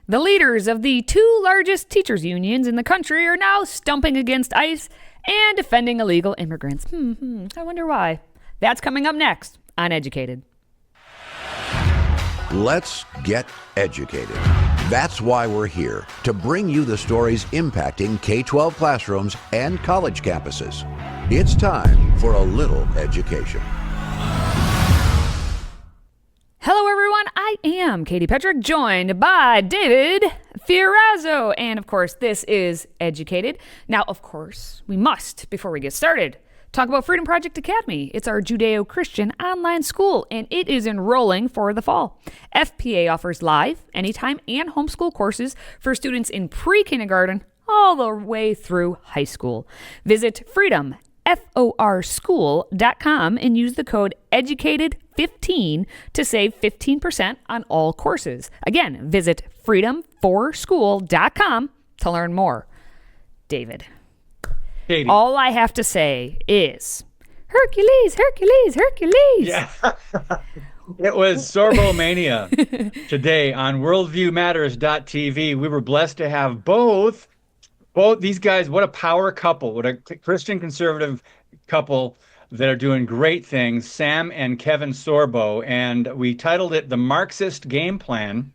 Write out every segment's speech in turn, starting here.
The leaders of the two largest teachers' unions in the country are now stumping against ICE and defending illegal immigrants. I wonder why. That's coming up next on Educated. Let's get educated. That's why we're here, to bring you the stories impacting K-12 classrooms and college campuses. It's time for a little education. Hello, everyone. I am Katie Petrick, joined by David Fiorazzo. And, of course, this is Educated. Now, of course, we must, before we get started, talk about Freedom Project Academy. It's our Judeo-Christian online school, and it is enrolling for the fall. FPA offers live, anytime, and homeschool courses for students in pre-kindergarten all the way through high school. Visit freedomforschool.com and use the code EDUCATED15 to save 15% on all courses. Again, visit freedomforschool.com to learn more. David. Katie. All I have to say is Hercules, Hercules, Hercules. Yeah. It was Sorbomania today on worldviewmatters.tv. We were blessed to have both these guys. What a power couple. What a Christian conservative couple that are doing great things, Sam and Kevin Sorbo. And we titled it The Marxist Game Plan,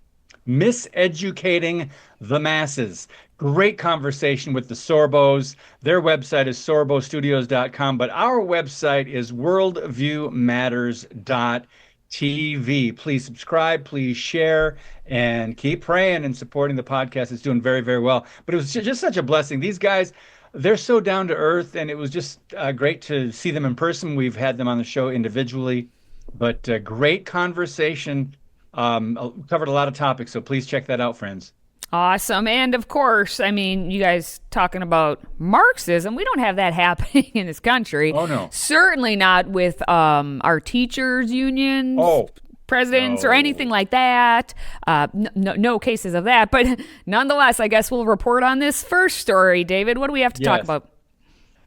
Miseducating the Masses. Great conversation with the Sorbos. Their website is sorbostudios.com, but our website is worldviewmatters.tv. Please subscribe, please share, and keep praying and supporting the podcast. It's doing very, very well. But it was just such a blessing. These guys, they're so down to earth, and it was just great to see them in person. We've had them on the show individually, but great conversation. Covered a lot of topics, so please check that out, friends. Awesome. And of course, I mean, you guys talking about Marxism, we don't have that happening in this country. Oh, no. Certainly not with our teachers' unions, presidents, or anything like that. No cases of that. But nonetheless, I guess we'll report on this first story. David, what do we have to talk about?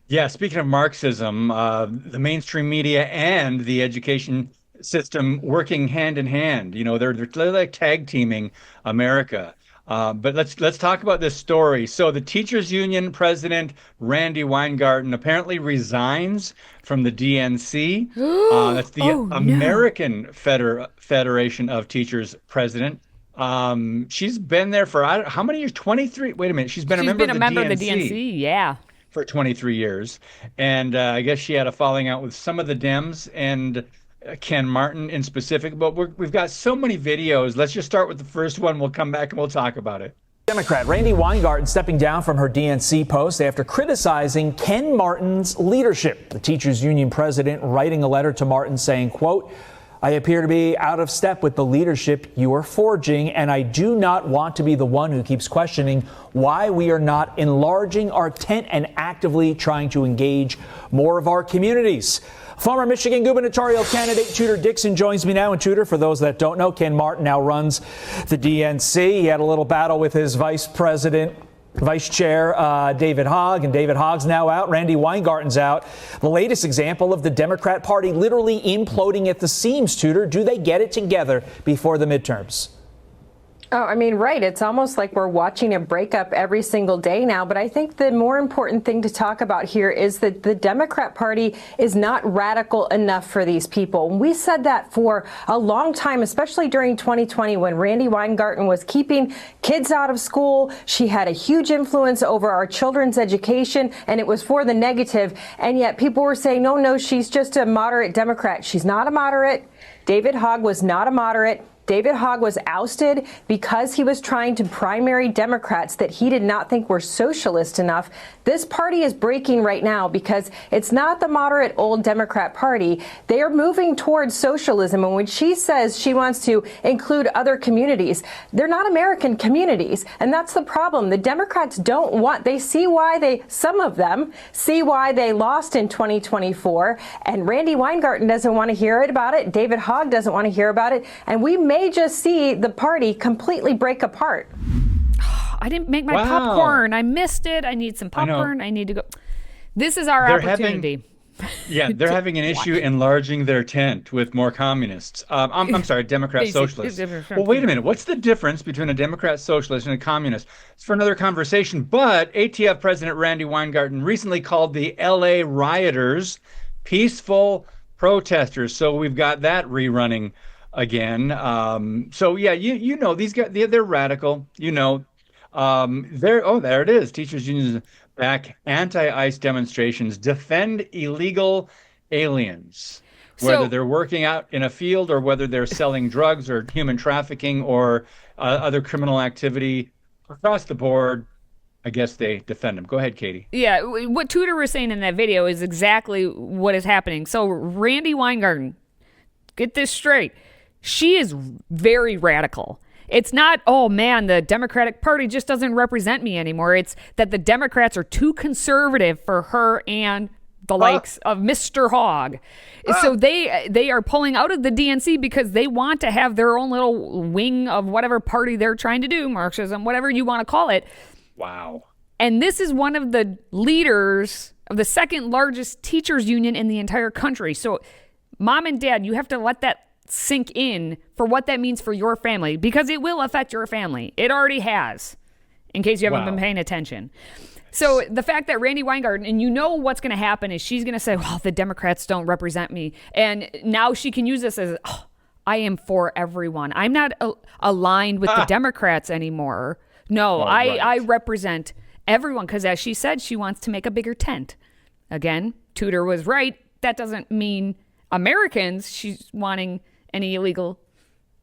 Yeah, speaking of Marxism, the mainstream media and the education system working hand in hand. You know, they're like tag teaming America. But let's talk about this story. So the teachers union president, Randy Weingarten, apparently resigns from the DNC. That's the American Federation of Teachers president. She's been there for how many years? 23. Wait a minute. She's been a member of the DNC. Yeah. For 23 years. And I guess she had a falling out with some of the Dems and Ken Martin in specific, but we've got so many videos. Let's just start with the first one. We'll come back and we'll talk about it. Democrat Randy Weingarten stepping down from her DNC post after criticizing Ken Martin's leadership. The teachers union president writing a letter to Martin saying, quote, "I appear to be out of step with the leadership you are forging, and I do not want to be the one who keeps questioning why we are not enlarging our tent and actively trying to engage more of our communities." Former Michigan gubernatorial candidate Tudor Dixon joins me now. And Tudor, for those that don't know, Ken Martin now runs the DNC. He had a little battle with his vice chair, David Hogg, and David Hogg's now out. Randy Weingarten's out. The latest example of the Democrat Party literally imploding at the seams, Tudor. Do they get it together before the midterms? Oh, I mean, right. It's almost like we're watching a breakup every single day now. But I think the more important thing to talk about here is that the Democrat Party is not radical enough for these people. We said that for a long time, especially during 2020 when Randy Weingarten was keeping kids out of school. She had a huge influence over our children's education, and it was for the negative. And yet people were saying, no, she's just a moderate Democrat. She's not a moderate. David Hogg was not a moderate. David Hogg was ousted because he was trying to primary Democrats that he did not think were socialist enough. This party is breaking right now because it's not the moderate old Democrat Party. They are moving towards socialism. And when she says she wants to include other communities, they're not American communities. And that's the problem. The Democrats don't want, some of them see why they lost in 2024. And Randy Weingarten doesn't want to hear about it. David Hogg doesn't want to hear about it. And we may just see the party completely break apart. I didn't make my popcorn. I missed it. I need some popcorn. I need to go. This is our opportunity. Yeah, they're having an issue enlarging their tent with more communists. I'm sorry, Democrat socialists. Well, wait a minute. What's the difference between a Democrat socialist and a communist? It's for another conversation. But ATF President Randy Weingarten recently called the LA rioters peaceful protesters. So we've got that rerunning again. So yeah, you know these guys, they're radical. You know, there it is. Teachers unions back anti-ICE demonstrations, defend illegal aliens, whether they're working out in a field or whether they're selling drugs or human trafficking or other criminal activity across the board. I guess they defend them. Go ahead, Katie. Yeah, what Tudor was saying in that video is exactly what is happening. So Randy Weingarten, get this straight. She is very radical. It's not, oh man, the Democratic Party just doesn't represent me anymore. It's that the Democrats are too conservative for her and the likes of Mr. Hogg. So they are pulling out of the DNC because they want to have their own little wing of whatever party they're trying to do, Marxism, whatever you want to call it. Wow. And this is one of the leaders of the second largest teachers union in the entire country. So mom and dad, you have to let that sink in for what that means for your family, because it will affect your family. It already has, in case you haven't been paying attention. So the fact that Randy Weingarten, and you know what's going to happen is she's going to say, well, the Democrats don't represent me. And now she can use this as, oh, I am for everyone. I'm not aligned with the Democrats anymore. No, I represent everyone, because as she said, she wants to make a bigger tent. Again, Tudor was right. That doesn't mean Americans. She's wanting any illegal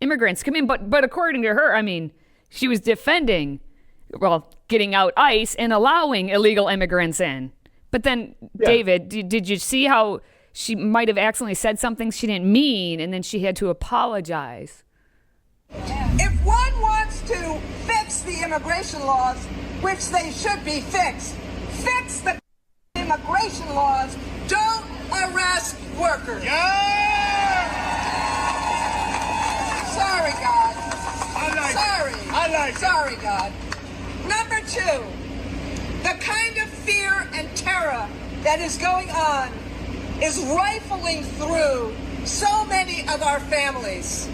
immigrants come in. But according to her, I mean, she was defending, well, getting out ICE and allowing illegal immigrants in. But then, David, did you see how she might have accidentally said something she didn't mean, and then she had to apologize? If one wants to fix the immigration laws, which they should be fixed, fix the immigration laws. Don't arrest workers. Sorry, God. Sorry, God. Number two, the kind of fear and terror that is going on is rifling through so many of our families.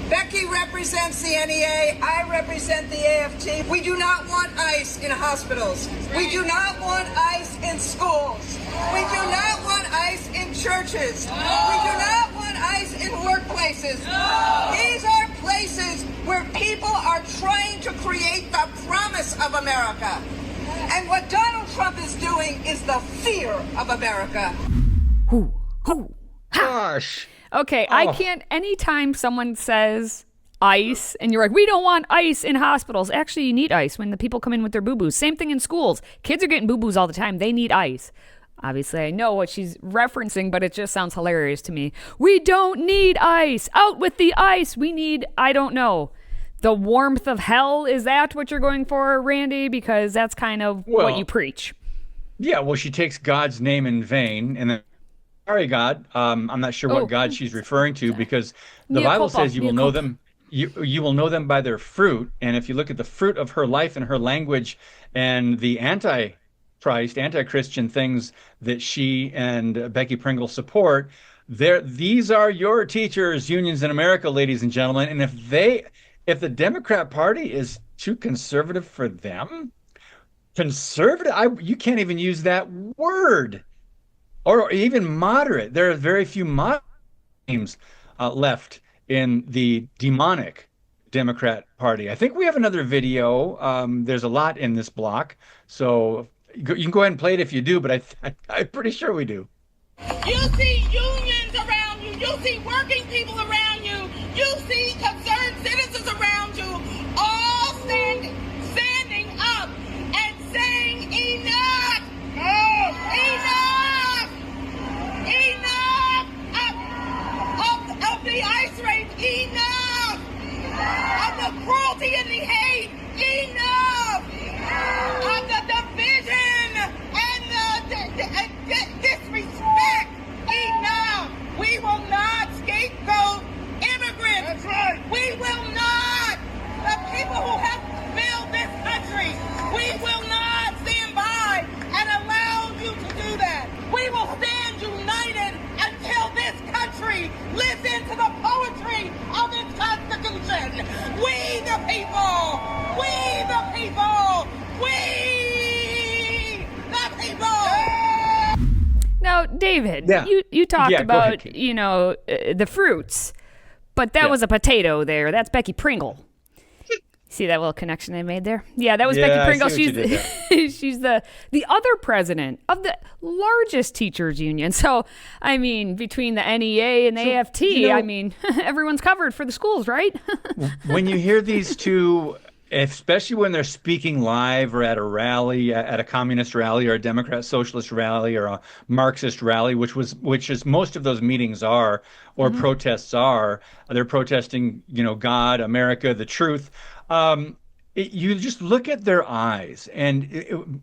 Becky represents the NEA. I represent the AFT. We do not want ICE in hospitals. We do not want ICE in schools. We do not want ICE in churches. We do not want ICE in workplaces. These are places where people are trying to create the promise of America. And what Donald Trump is doing is the fear of America. Gosh. Okay, I can't, anytime someone says ICE and you're like, we don't want ICE in hospitals. Actually, you need ICE when the people come in with their boo-boos. Same thing in schools. Kids are getting boo-boos all the time. They need ICE. Obviously, I know what she's referencing, but it just sounds hilarious to me. We don't need ICE. Out with the ICE. We need, I don't know, the warmth of hell. Is that what you're going for, Randy? Because that's kind of what you preach. Yeah, well, she takes God's name in vain, and then, sorry, God, I'm not sure what God she's referring to, because the Bible says you will know them. You will know them by their fruit. And if you look at the fruit of her life and her language and the anti-Christ, anti-Christian things that she and Becky Pringle support, these are your teachers unions in America, ladies and gentlemen. And if the Democrat Party is too conservative for them, you can't even use that word. Or even moderate. There are very few moderate names left in the demonic Democrat Party. I think we have another video. There's a lot in this block. So you can go ahead and play it if you do, but I'm pretty sure we do. You see unions around you. You see working people around you. You see concerned citizens around you, all standing up and saying enough. Enough of the ICE raid. Enough of the cruelty and the hate. Enough of the division and the disrespect. Enough. We will not scapegoat immigrants. That's right. David, Yeah. you talked Yeah, go about, ahead, Kate. the fruits, but that was a potato there. That's Becky Pringle. See that little connection I made there? Yeah, that was Yeah, Becky I Pringle. see what you did there. She's the other president of the largest teachers union. So, I mean, between the NEA and the AFT, I mean, everyone's covered for the schools, right? When you hear these two, especially when they're speaking live or at a rally, at a communist rally or a Democrat socialist rally or a Marxist rally, which is most of those meetings are, or protests are, they're protesting, God, America, the truth. You just look at their eyes and,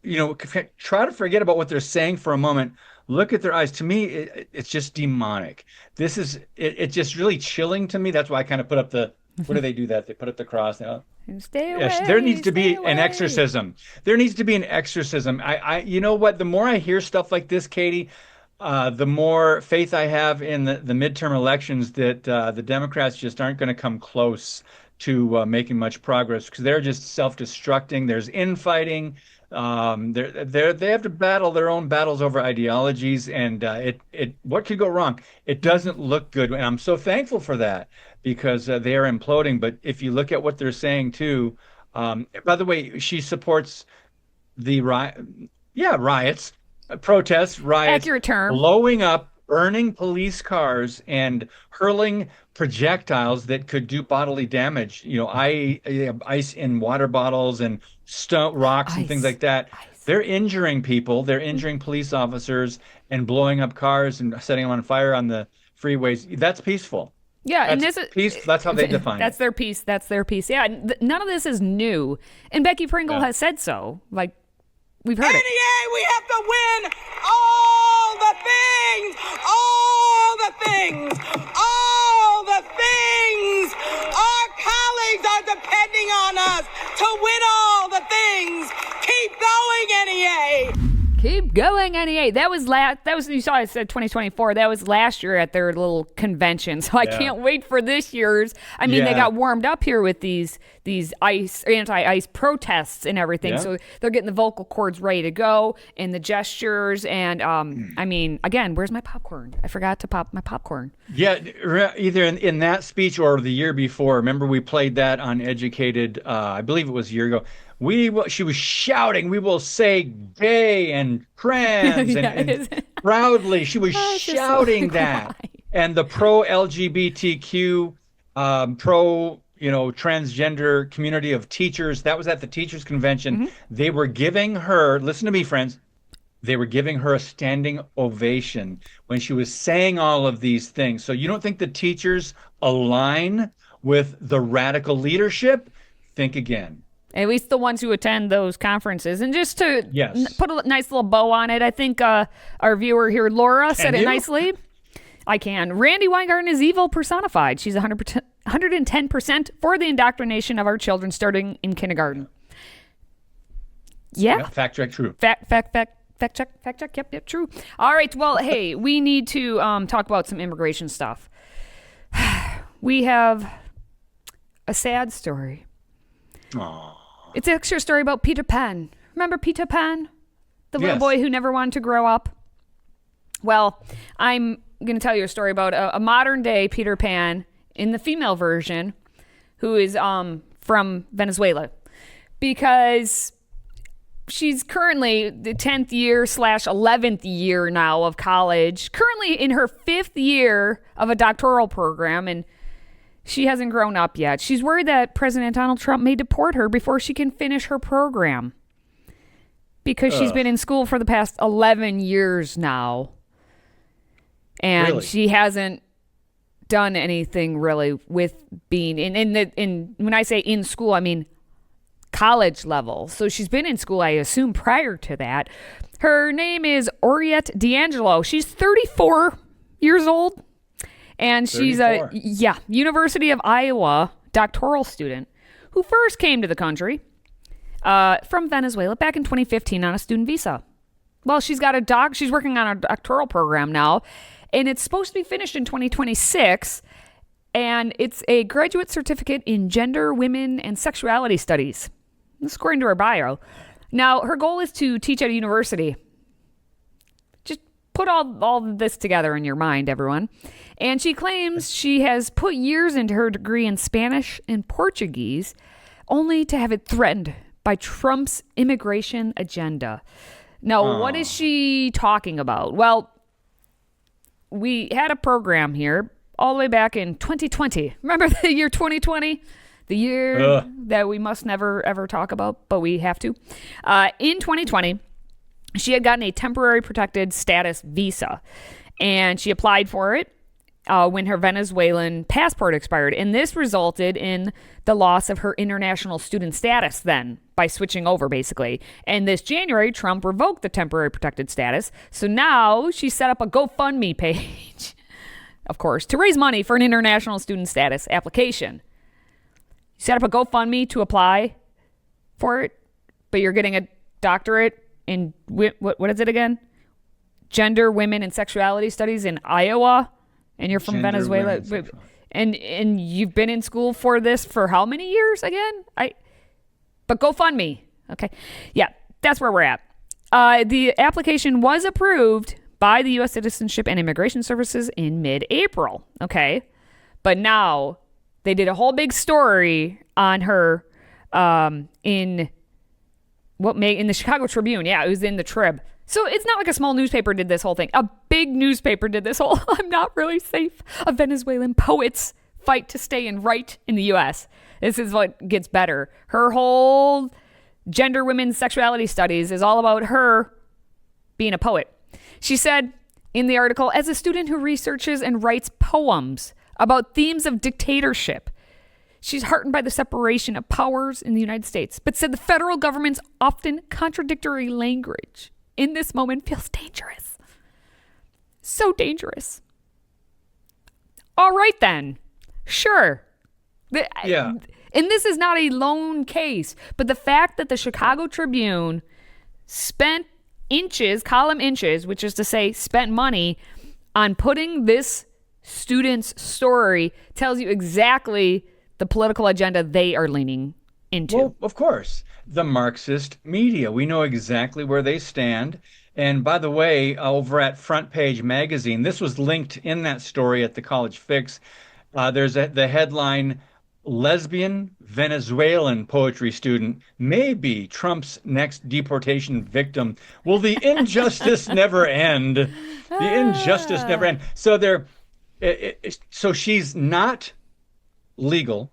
try to forget about what they're saying for a moment. Look at their eyes. To me, it's just demonic. It's just really chilling to me. That's why I kind of put up what do they do that? They put up the cross. Stay away. Yes, there needs to be stay an away. exorcism. There needs to be an exorcism. You know what? The more I hear stuff like this, Katie, the more faith I have in the midterm elections that the Democrats just aren't going to come close to making much progress because they're just self-destructing. There's infighting. They have to battle their own battles over ideologies, and what could go wrong? It doesn't look good, and I'm so thankful for that because they are imploding. But if you look at what they're saying too, by the way, she supports the riots, protests, riots, Accurate term. blowing up, burning police cars, and hurling projectiles that could do bodily damage. Ice in water bottles and stone rocks and things like that. They're injuring people. They're injuring police officers and blowing up cars and setting them on fire on the freeways. That's peaceful. Yeah, and That's this is peace. That's how they define that's it. their peace. That's their peace. Yeah, none of this is new, and Becky Pringle has said so. Like we've heard it. NEA, we have to win all the things, all the things, all the things. Our colleagues are depending on us to win all the things. Keep going, NEA. Keep going, NEA. That was you saw I said 2024. That was last year at their little convention. So I can't wait for this year's. I mean, they got warmed up here with these anti-ICE protests and everything. Yeah. So they're getting the vocal cords ready to go and the gestures. And I mean, again, where's my popcorn? I forgot to pop my popcorn. Yeah, either in that speech or the year before. Remember, we played that on Educated. I believe it was a year ago. She was shouting, "We will say gay and trans," and proudly she was shouting that. And the pro-LGBTQ, transgender community of teachers, that was at the teachers convention. They were giving her, listen to me, friends, they were giving her a standing ovation when she was saying all of these things. So you don't think the teachers align with the radical leadership? Think again. At least the ones who attend those conferences. And just to Yes. put a nice little bow on it, I think our viewer here, Laura, said it you? nicely. I can. Randy Weingarten is evil personified. She's 110% for the indoctrination of our children starting in kindergarten. Yeah. Fact check, true. Fact check. Yep, true. All right. Well, hey, we need to talk about some immigration stuff. We have a sad story. Aww. It's an extra story about Peter Pan. Remember Peter Pan? The little Yes. boy who never wanted to grow up? Well, I'm going to tell you a story about a modern day Peter Pan in the female version who is from Venezuela. Because she's currently the 10th year / 11th year now of college, currently in her 5th year of a doctoral program, and she hasn't grown up yet. She's worried that President Donald Trump may deport her before she can finish her program because she's been in school for the past 11 years now. And Really? she hasn't done anything really with being in when I say in school, I mean college level. So she's been in school, I assume, prior to that. Her name is Oriette D'Angelo. She's 34 years old. And she's 34. a University of Iowa doctoral student who first came to the country from Venezuela back in 2015 on a student visa. Well, she's working on a doctoral program now, and it's supposed to be finished in 2026. And it's a graduate certificate in gender, women, and sexuality studies. That's according to her bio. Now, her goal is to teach at a university. Just put all of this together in your mind, everyone. And she claims she has put years into her degree in Spanish and Portuguese, only to have it threatened by Trump's immigration agenda. Now, what is she talking about? Well, we had a program here all the way back in 2020. Remember the year 2020? The year that we must never, ever talk about, but we have to. In 2020, she had gotten a temporary protected status visa, and she applied for it when her Venezuelan passport expired. And this resulted in the loss of her international student status then by switching over, basically. And this January, Trump revoked the temporary protected status. So now she set up a GoFundMe page, of course, to raise money for an international student status application. Set up a GoFundMe to apply for it, but you're getting a doctorate in what is it again? Gender, women, and sexuality studies in Iowa, and you're from Venezuela, and you've been in school for this for how many years again? But GoFundMe, okay, yeah, that's where we're at. The application was approved by the U.S. Citizenship and Immigration Services in mid-April, okay, but now they did a whole big story on her in the Chicago Tribune. Yeah, it was in the Trib. So it's not like a small newspaper did this whole thing. A big newspaper did this whole I'm not really safe. A Venezuelan poet's fight to stay and write in the U.S. This is what gets better. Her whole gender, women's sexuality studies is all about her being a poet. She said in the article, as a student who researches and writes poems about themes of dictatorship, she's heartened by the separation of powers in the United States, but said the federal government's often contradictory language in this moment feels dangerous. So dangerous. All right, then. Sure. Yeah. And this is not a lone case, but the fact that the Chicago Tribune spent column inches, which is to say spent money on putting this student's story tells you exactly the political agenda they are leaning into. Well, of course, the Marxist media. We know exactly where they stand. And by the way, over at Front Page Magazine, this was linked in that story at the College Fix. There's the headline, lesbian Venezuelan poetry student may be Trump's next deportation victim. Will the injustice never end? The injustice never end. So so she's not legal,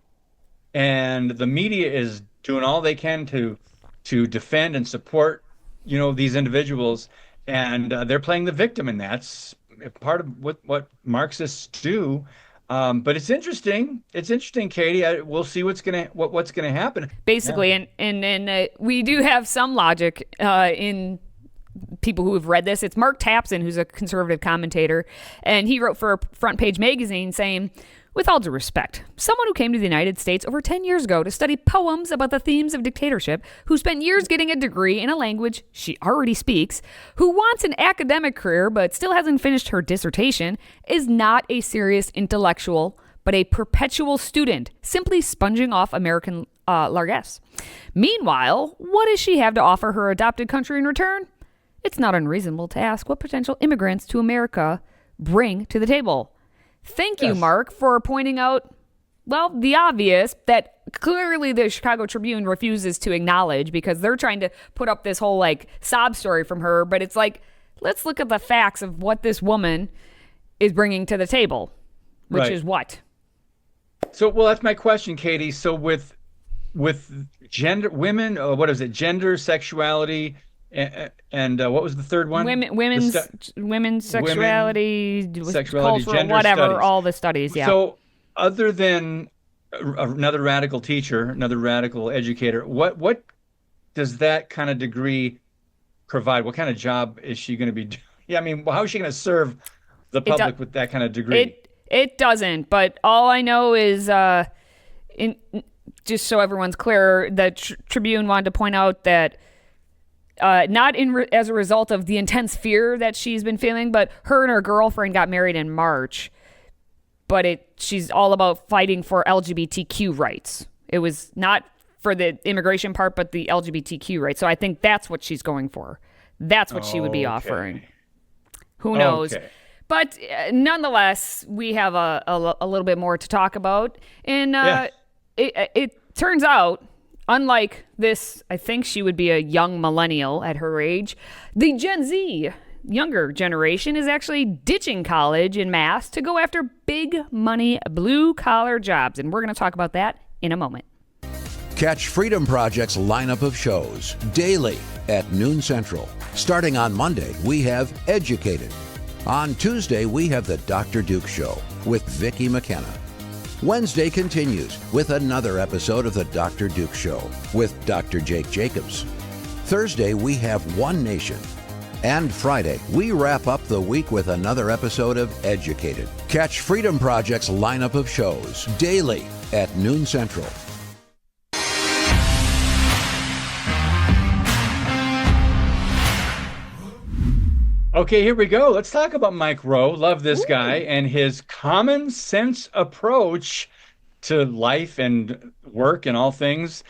and the media is doing all they can to defend and support, these individuals, and they're playing the victim, and that's part of what Marxists do. But it's interesting. It's interesting, Katie. We'll see what's gonna happen. Basically, yeah. and we do have some logic in people who have read this. It's Mark Tapson, who's a conservative commentator, and he wrote for Front Page Magazine saying, with all due respect, someone who came to the United States over 10 years ago to study poems about the themes of dictatorship, who spent years getting a degree in a language she already speaks, who wants an academic career but still hasn't finished her dissertation, is not a serious intellectual, but a perpetual student, simply sponging off American largesse. Meanwhile, what does she have to offer her adopted country in return? It's not unreasonable to ask what potential immigrants to America bring to the table. Thank you, Mark, for pointing out, the obvious that clearly the Chicago Tribune refuses to acknowledge because they're trying to put up this whole sob story from her. But it's let's look at the facts of what this woman is bringing to the table, which is what? So, that's my question, Katie. So with gender, women, what is it? Gender, sexuality, and what was the third one? Women's sexuality, cultural, gender whatever, studies. all the studies, yeah. So other than another radical teacher, another radical educator, what does that kind of degree provide? What kind of job is she going to be doing? Yeah, I mean, how is she going to serve the public with that kind of degree? It doesn't, but all I know is, just so everyone's clear, the Tribune wanted to point out that not as a result of the intense fear that she's been feeling, but her and her girlfriend got married in March. But she's all about fighting for LGBTQ rights. It was not for the immigration part, but the LGBTQ rights. So I think that's what she's going for. That's what she would be offering. Who knows? Okay. But nonetheless, we have a little bit more to talk about. And it turns out, unlike this, I think she would be a young millennial at her age, the Gen Z younger generation is actually ditching college en masse to go after big money, blue collar jobs. And we're going to talk about that in a moment. Catch Freedom Project's lineup of shows daily at noon Central. Starting on Monday, we have Educated. On Tuesday, we have the Dr. Duke Show with Vicki McKenna. Wednesday continues with another episode of the Dr. Duke Show with Dr. Jake Jacobs. Thursday, we have One Nation. And Friday, we wrap up the week with another episode of Educated. Catch Freedom Project's lineup of shows daily at noon Central. Okay, here we go. Let's talk about Mike Rowe. Love this guy and his common sense approach to life and work and all things.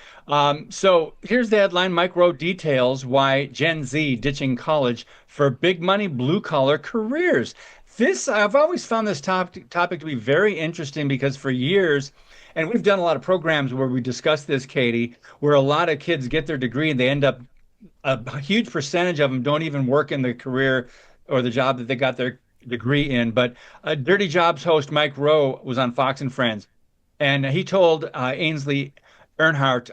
So here's the headline. Mike Rowe details why Gen Z ditching college for big money, blue collar careers. I've always found this topic to be very interesting because for years, and we've done a lot of programs where we discuss this, Katie, where a lot of kids get their degree and they end up, a huge percentage of them don't even work in the career or the job that they got their degree in. But Dirty Jobs host Mike Rowe was on Fox and Friends, and he told Ainsley Earnhardt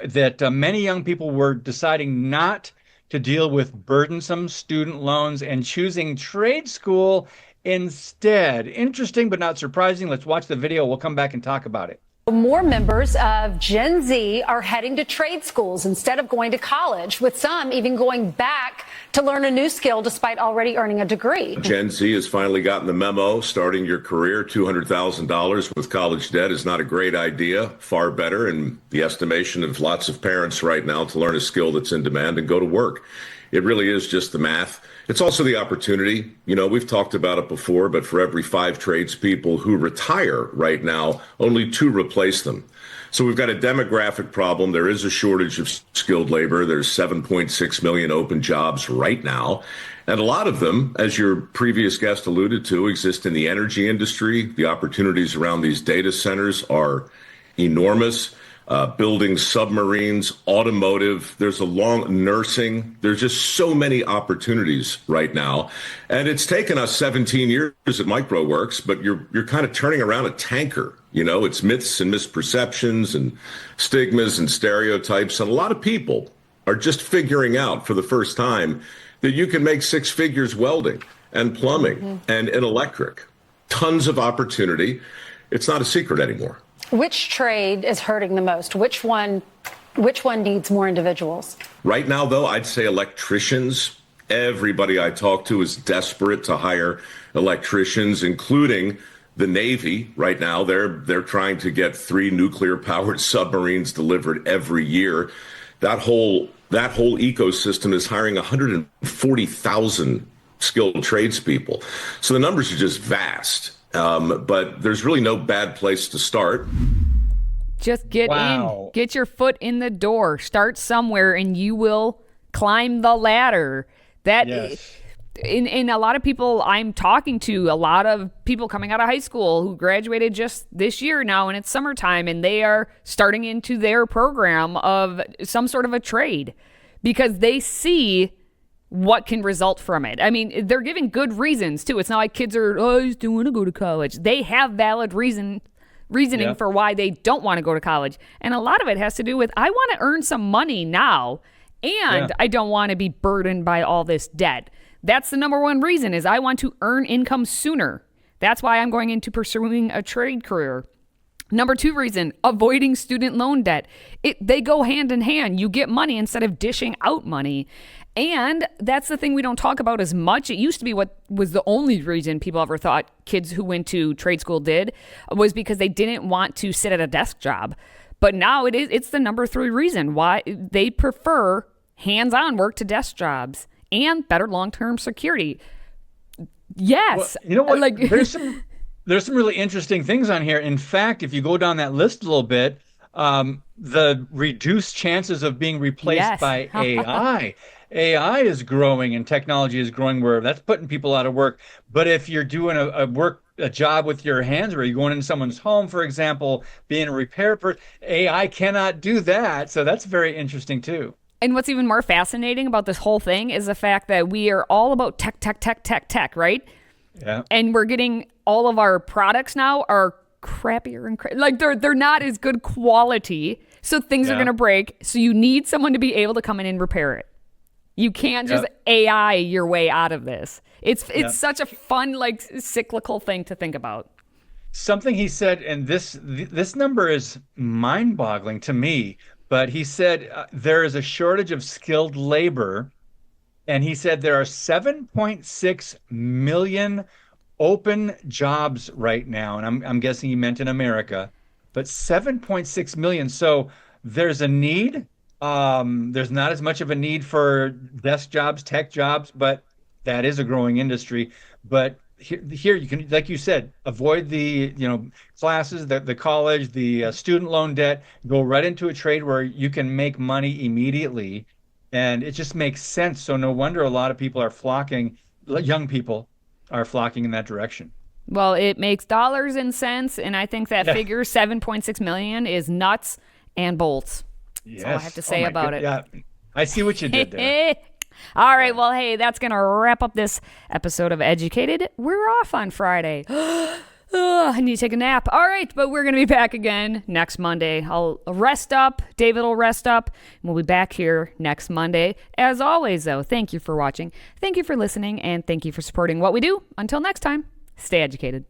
that many young people were deciding not to deal with burdensome student loans and choosing trade school instead. Interesting, but not surprising. Let's watch the video. We'll come back and talk about it. More members of Gen Z are heading to trade schools instead of going to college, with some even going back to learn a new skill despite already earning a degree. Gen Z has finally gotten the memo. Starting your career $200,000 with college debt is not a great idea. Far better, in the estimation of lots of parents right now, to learn a skill that's in demand and go to work. It really is just the math. It's also the opportunity. You know, we've talked about it before, but for every 5 tradespeople who retire right now, only 2 replace them. So we've got a demographic problem. There is a shortage of skilled labor. There's 7.6 million open jobs right now. And a lot of them, as your previous guest alluded to, exist in the energy industry. The opportunities around these data centers are enormous. Building submarines, automotive, there's a long nursing. There's just so many opportunities right now. And it's taken us 17 years at MicroWorks, but you're kind of turning around a tanker. You know, it's myths and misperceptions and stigmas and stereotypes. And a lot of people are just figuring out for the first time that you can make 6 figures welding and plumbing and in electric. Tons of opportunity. It's not a secret anymore. Which trade is hurting the most? Which one needs more individuals? Right now, though, I'd say electricians. Everybody I talk to is desperate to hire electricians, including the Navy. Right now, they're trying to get 3 nuclear-powered submarines delivered every year. That whole ecosystem is hiring 140,000 skilled tradespeople. So the numbers are just vast. But there's really no bad place to start. Just get in, get your foot in the door, start somewhere, and you will climb the ladder. In a lot of people I'm talking to, a lot of people coming out of high school who graduated just this year now, and it's summertime, and they are starting into their program of some sort of a trade because they see what can result from it. I mean, they're giving good reasons too. It's not like kids are, I just don't want to go to college. They have valid reasoning for why they don't want to go to college. And a lot of it has to do with, I want to earn some money now, and I don't want to be burdened by all this debt. That's the number one reason, is I want to earn income sooner. That's why I'm going into pursuing a trade career. Number 2 reason, avoiding student loan debt. They go hand in hand. You get money instead of dishing out money. And that's the thing we don't talk about as much. It used to be what was the only reason people ever thought kids who went to trade school did, was because they didn't want to sit at a desk job. But now it's the number 3 reason why they prefer hands-on work to desk jobs and better long-term security. Yes. Well, you know what? There's some really interesting things on here. In fact, if you go down that list a little bit, the reduced chances of being replaced by AI. AI is growing and technology is growing where that's putting people out of work. But if you're doing a job with your hands, or you're going into someone's home, for example, being a repair person, AI cannot do that. So that's very interesting too. And what's even more fascinating about this whole thing is the fact that we are all about tech, right? Yeah. And we're getting all of our products now are crappier and like they're not as good quality. So things are going to break. So you need someone to be able to come in and repair it. You can't just AI your way out of this. It's such a fun, like, cyclical thing to think about. Something he said, and this number is mind-boggling to me, but he said there is a shortage of skilled labor, and he said there are 7.6 million open jobs right now, and I'm guessing he meant in America, but 7.6 million. So there's a need. There's not as much of a need for desk jobs, tech jobs, but that is a growing industry. But here you can, like you said, avoid the classes, the college, the student loan debt, go right into a trade where you can make money immediately, and it just makes sense. So no wonder a lot of people are flocking, young people are flocking in that direction. Well, it makes dollars and cents, and I think that figure 7.6 million is nuts and bolts. That's all I have to say about it. Yeah, I see what you did there. All right, well, hey, that's going to wrap up this episode of Educated. We're off on Friday. I need to take a nap. All right, but we're going to be back again next Monday. I'll rest up. David will rest up. And we'll be back here next Monday. As always, though, thank you for watching. Thank you for listening, and thank you for supporting what we do. Until next time, stay educated.